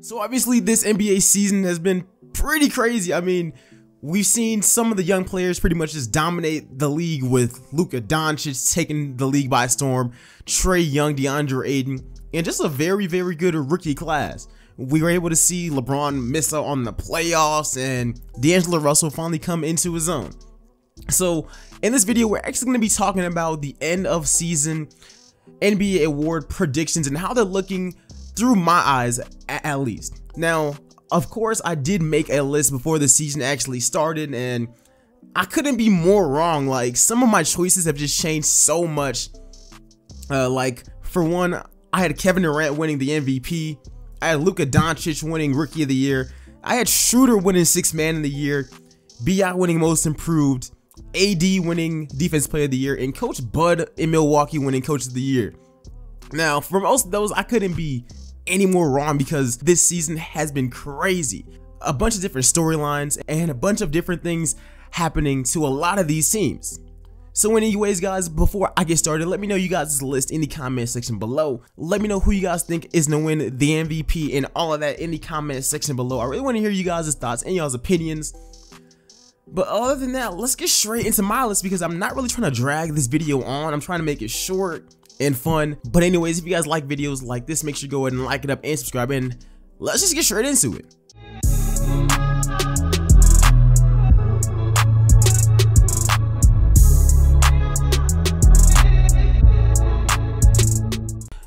So obviously this NBA season has been pretty crazy. I mean, we've seen some of the young players pretty much just dominate the league, with Luka Doncic taking the league by storm, Trae Young, DeAndre Ayton, and just a very, very good rookie class. We were able to see LeBron miss out on the playoffs and D'Angelo Russell finally come into his own. So in this video, we're actually going to be talking about the end of season NBA award predictions and how they're looking through my eyes, at least. Now, of course, I did make a list before the season actually started, and I couldn't be more wrong. Like, some of my choices have just changed so much. Like, for one, I had Kevin Durant winning the MVP. I had Luka Doncic winning Rookie of the Year. I had Schroeder winning Sixth Man of the Year. B.I. winning Most Improved. AD winning Defense Player of the Year. And Coach Bud in Milwaukee winning Coach of the Year. Now, for most of those, I couldn't be any more wrong because this season has been crazy. A bunch of different storylines and a bunch of different things happening to a lot of these teams. So anyways, guys, before I get started, let me know you guys' list in the comment section below. Let me know who you guys think is gonna win the MVP and all of that in the comment section below. I really want to hear you guys' thoughts and y'all's opinions. But other than that, let's get straight into my list because I'm not really trying to drag this video on. I'm trying to make it short and fun. But anyways, if you guys like videos like this, make sure you go ahead and like it up and subscribe, and let's just get straight into it.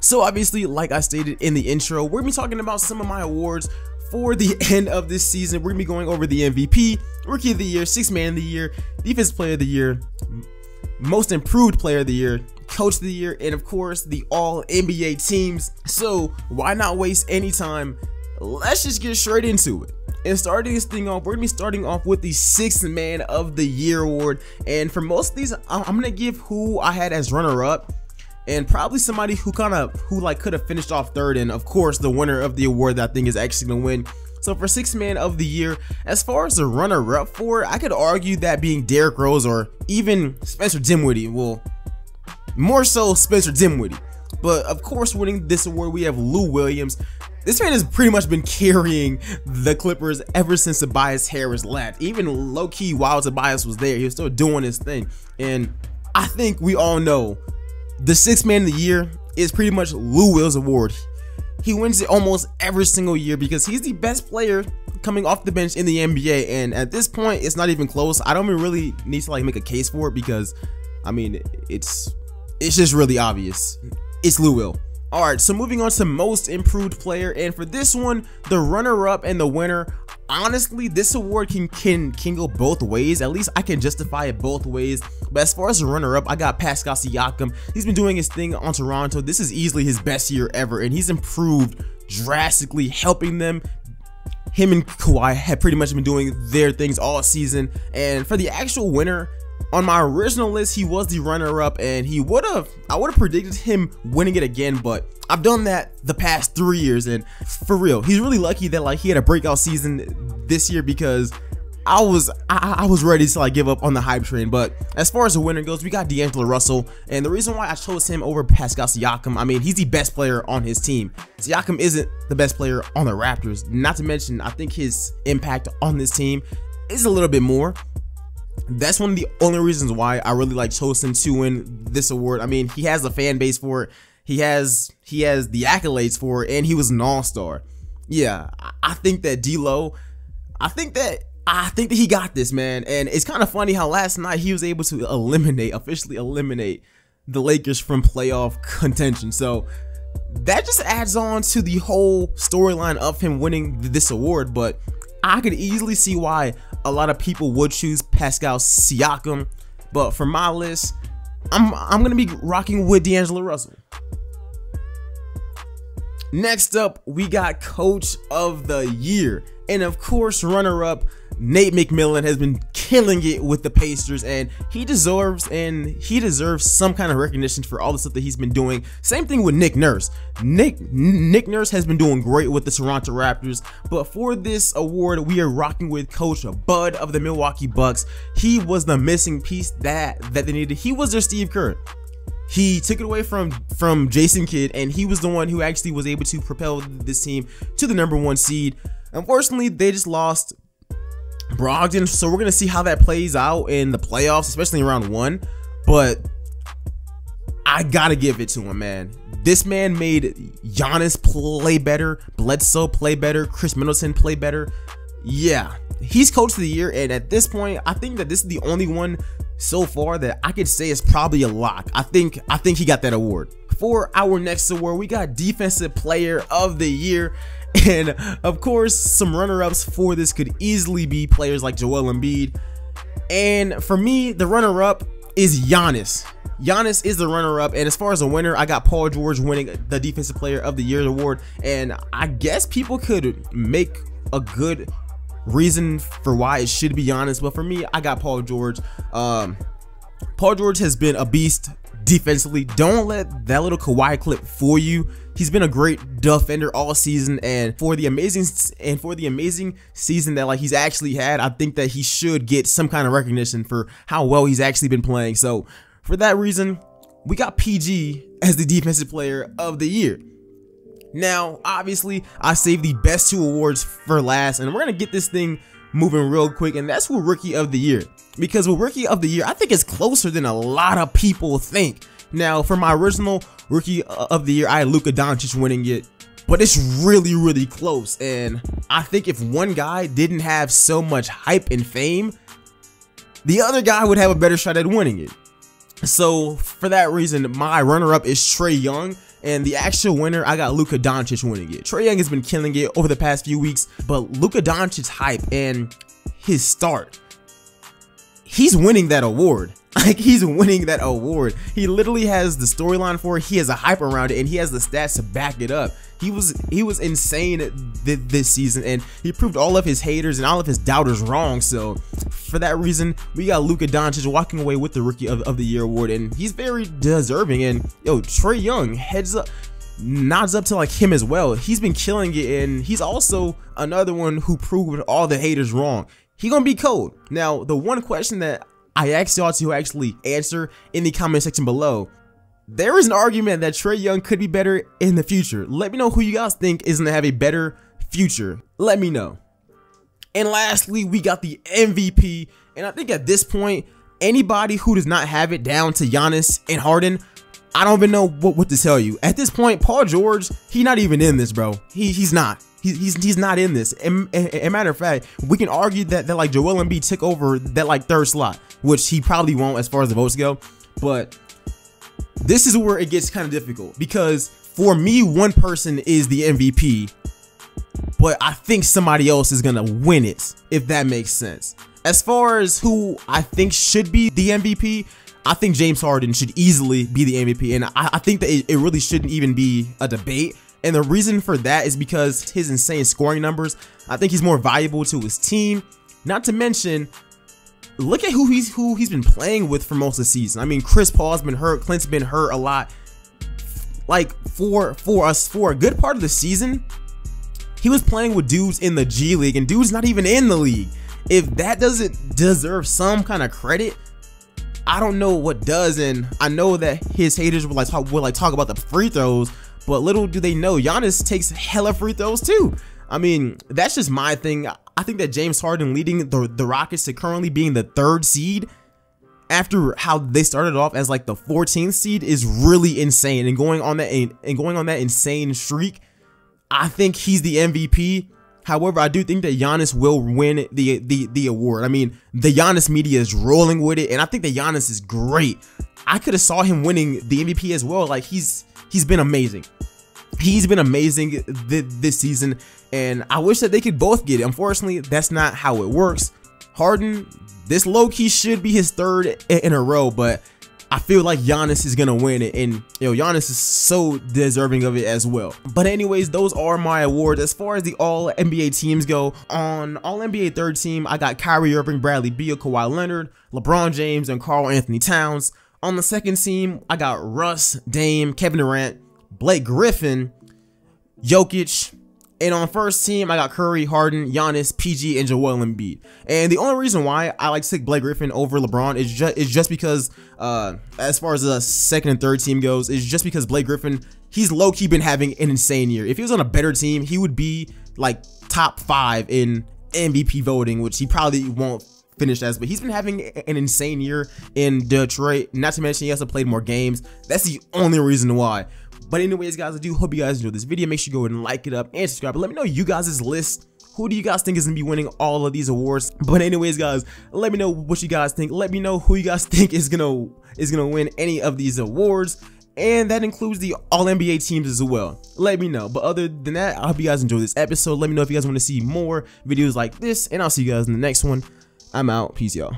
So obviously, like I stated in the intro, we're gonna be talking about some of my awards for the end of this season. We're gonna be going over the MVP, Rookie of the Year, Sixth Man of the Year, Defensive Player of the Year, Most Improved Player of the Year, Coach of the Year, and of course the all NBA teams. So why not waste any time? Let's just get straight into it. And starting this thing off, we're gonna be starting off with the Sixth Man of the Year award. And for most of these, I'm gonna give who I had as runner-up, and probably somebody who could have finished off third, and of course the winner of the award that I think is actually gonna win. So for Sixth Man of the Year, as far as the runner-up for, I could argue that being Derrick Rose or even Spencer Dinwiddie. Well, more so Spencer Dinwiddie. But of course, winning this award, we have Lou Williams. This man has pretty much been carrying the Clippers ever since Tobias Harris left. Even low-key while Tobias was there, he was still doing his thing. And I think we all know the Sixth Man of the Year is pretty much Lou Will's award. He wins it almost every single year because he's the best player coming off the bench in the NBA. And at this point, it's not even close. I don't even really need to make a case for it because, I mean, it's just really obvious. It's Lou Will. All right, so moving on to Most Improved Player, and for this one, the runner-up and the winner, honestly, this award can go both ways. At least I can justify it both ways. But as far as the runner-up, I got Pascal Siakam. He's been doing his thing on Toronto. This is easily his best year ever, and he's improved drastically, helping them. Him and Kawhi have pretty much been doing their things all season. And for the actual winner, on my original list, he was the runner-up, and I would have predicted him winning it again, but I've done that the past 3 years, and for real, he's really lucky that he had a breakout season this year because I was ready to give up on the hype train. But as far as the winner goes, we got D'Angelo Russell, and the reason why I chose him over Pascal Siakam, I mean, he's the best player on his team. Siakam isn't the best player on the Raptors. Not to mention, I think his impact on this team is a little bit more. That's one of the only reasons why I really chose him to win this award. I mean, he has a fan base for it. He has the accolades for it, and he was an all-star. Yeah, I think that D-Lo, I think that he got this, man. And it's kind of funny how last night he was able to officially eliminate the Lakers from playoff contention. So that just adds on to the whole storyline of him winning this award. But I could easily see why a lot of people would choose Pascal Siakam, but for my list, I'm gonna be rocking with D'Angelo Russell. Next up, we got Coach of the Year, and of course, runner-up Nate McMillan has been killing it with the Pacers, and he deserves some kind of recognition for all the stuff that he's been doing. Same thing with Nick Nurse. Nick Nurse has been doing great with the Toronto Raptors, but for this award, we are rocking with Coach Bud of the Milwaukee Bucks. He was the missing piece that they needed. He was their Steve Kerr. He took it away from Jason Kidd, and he was the one who actually was able to propel this team to the #1 seed. Unfortunately, they just lost Brogdon, so we're gonna see how that plays out in the playoffs, especially in round 1. But I gotta give it to him, man. This man made Giannis play better, Bledsoe play better, Chris Middleton play better. Yeah, he's coach of the year, and at this point, I think that this is the only one so far that I could say is probably a lock. I think he got that award. For our next award, we got Defensive Player of the Year. And of course, some runner-ups for this could easily be players like Joel Embiid. And for me, the runner-up is Giannis. Giannis is the runner-up, and as far as a winner, I got Paul George winning the Defensive Player of the Year award. And I guess people could make a good reason for why it should be Giannis, but for me, I got Paul George. Paul George has been a beast defensively. Don't let that little Kawhi clip fool you. He's been a great defender all season, and for the amazing season that he's actually had, I think that he should get some kind of recognition for how well he's actually been playing. So for that reason, we got PG as the Defensive Player of the Year. Now, obviously, I saved the best 2 awards for last, and we're gonna get this thing moving real quick, and that's with Rookie of the Year. Because with Rookie of the Year, I think it's closer than a lot of people think. Now, for my original Rookie of the Year, I had Luka Doncic winning it, but it's really, really close. And I think if one guy didn't have so much hype and fame, the other guy would have a better shot at winning it. So for that reason, my runner-up is Trae Young, and the actual winner, I got Luka Doncic winning it. Trae Young has been killing it over the past few weeks, but Luka Doncic's hype and his start, he's winning that award. Like, he's winning that award. He literally has the storyline for it. He has a hype around it, and he has the stats to back it up. He was insane this season, and he proved all of his haters and all of his doubters wrong. So for that reason, we got Luka Doncic walking away with the Rookie of the Year award, and he's very deserving. And yo, Trae Young nods up to him as well. He's been killing it, and he's also another one who proved all the haters wrong. He gonna be cold. Now, the one question that I asked y'all to actually answer in the comment section below, there is an argument that Trae Young could be better in the future. Let me know who you guys think is gonna have a better future. Let me know. And lastly, we got the MVP, and I think at this point, anybody who does not have it down to Giannis and Harden, I don't even know what to tell you. At this point, Paul George, he's not even in this, bro. He's not. He's not in this. And matter of fact, we can argue that Joel Embiid took over that 3rd slot, which he probably won't as far as the votes go. But this is where it gets kind of difficult, because for me, one person is the MVP, but I think somebody else is gonna win it, if that makes sense. As far as who I think should be the MVP, I think James Harden should easily be the MVP, and I think that it really shouldn't even be a debate. And the reason for that is because his insane scoring numbers. I think he's more valuable to his team. Not to mention, look at who he's been playing with for most of the season. I mean, Chris Paul's been hurt, Clint's been hurt a lot. For a good part of the season, he was playing with dudes in the G League, and dudes not even in the league. If that doesn't deserve some kind of credit, I don't know what does. And I know that his haters will talk about the free throws, but little do they know, Giannis takes hella free throws too. I mean, that's just my thing. I think that James Harden leading the Rockets to currently being the 3rd seed after how they started off as the 14th seed is really insane. And going on that insane streak, I think he's the MVP. However, I do think that Giannis will win the award. I mean, the Giannis media is rolling with it, and I think that Giannis is great. I could have saw him winning the MVP as well. He's been amazing. He's been amazing this season, and I wish that they could both get it. Unfortunately, that's not how it works. Harden, this low-key should be his 3rd in a row, but I feel like Giannis is gonna win it, and Giannis is so deserving of it as well. But anyways, those are my awards. As far as the all NBA teams go, on all NBA 3rd team, I got Kyrie Irving, Bradley Beal, Kawhi Leonard, LeBron James, and Karl Anthony Towns. On the 2nd team, I got Russ, Dame, Kevin Durant, Blake Griffin, Jokic, And on the first team, I got Curry, Harden, Giannis, PG, and Joel Embiid. And the only reason why I like to take Blake Griffin over LeBron is just because, as far as the second and third team goes, is just because Blake Griffin, he's low-key been having an insane year. If he was on a better team, he would be like top 5 in MVP voting, which he probably won't finish as, but he's been having an insane year in Detroit. Not to mention he also played more games. That's the only reason why. But anyways, guys, I do hope you guys enjoyed this video. Make sure you go ahead and like it up and subscribe. But let me know you guys' list. Who do you guys think is gonna be winning all of these awards? But anyways, guys, let me know what you guys think. Let me know who you guys think is gonna win any of these awards. And that includes the All-NBA teams as well. Let me know. But other than that, I hope you guys enjoyed this episode. Let me know if you guys want to see more videos like this. And I'll see you guys in the next one. I'm out. Peace, y'all.